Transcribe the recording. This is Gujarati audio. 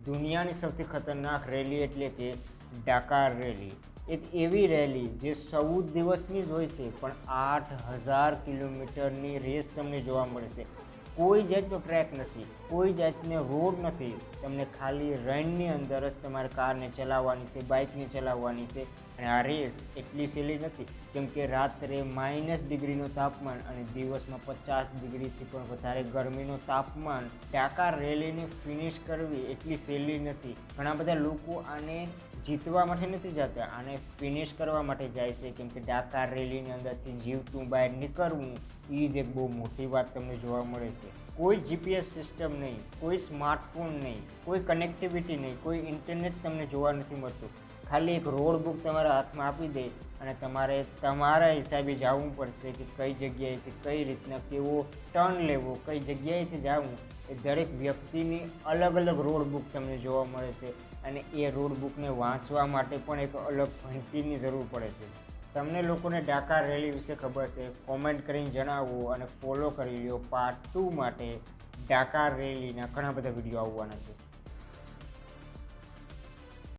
દુનિયાની સૌથી ખતરનાક રેલી એટલે કે ડાકાર રેલી. એક એવી રેલી જે 14 દિવસની જ હોય છે, પણ 8000 કિલોમીટરની રેસ તમને જોવા મળશે. કોઈ જાતનો ટ્રેક નથી, કોઈ જાતનો રોડ નથી. તમને ખાલી રનની અંદર જ તમારે કારને ચલાવવાની છે, બાઇકને ચલાવવાની છે. અને આ રેસ એટલી સહેલી નથી, કેમ કે રાત્રે -ડિગ્રીનું તાપમાન અને દિવસમાં 50 ડિગ્રીથી પણ વધારે ગરમીનું તાપમાન. ડાકાર રેલીને ફિનિશ કરવી એટલી સહેલી નથી. ઘણા બધા લોકો આને જીતવા માટે નથી જતા, આને ફિનિશ કરવા માટે જાય છે, કેમ કે ડાકાર રેલીની અંદરથી જીવતું બહાર નીકળવું એ જ એક બહુ મોટી વાત તમને જોવા મળે છે. કોઈ જીપીએસ સિસ્ટમ નહીં, કોઈ સ્માર્ટફોન નહીં, કોઈ કનેક્ટિવિટી નહીં, કોઈ ઇન્ટરનેટ તમને જોવા નથી મળતું. ખાલી એક રોડ બુક તમારા હાથમાં આપી દે અને તમારે તમારા હિસાબે જવું પડશે કે કઈ જગ્યાએથી કઈ રીતના કેવો ટર્ન લેવો, કઈ જગ્યાએથી જવું. એ દરેક વ્યક્તિની અલગ અલગ રોડ બુક તમને જોવા મળે છે, અને એ રોડ બુકને વાંચવા માટે પણ એક અલગ ભણતીની જરૂર પડે છે. તમને લોકોને ડાકાર રેલી વિશે ખબર છે? કોમેન્ટ કરીને જણાવો અને ફોલો કરી લો. પાર્ટ 2 માટે ડાકાર રેલીના ઘણા બધા વિડીયો આવવાના છે.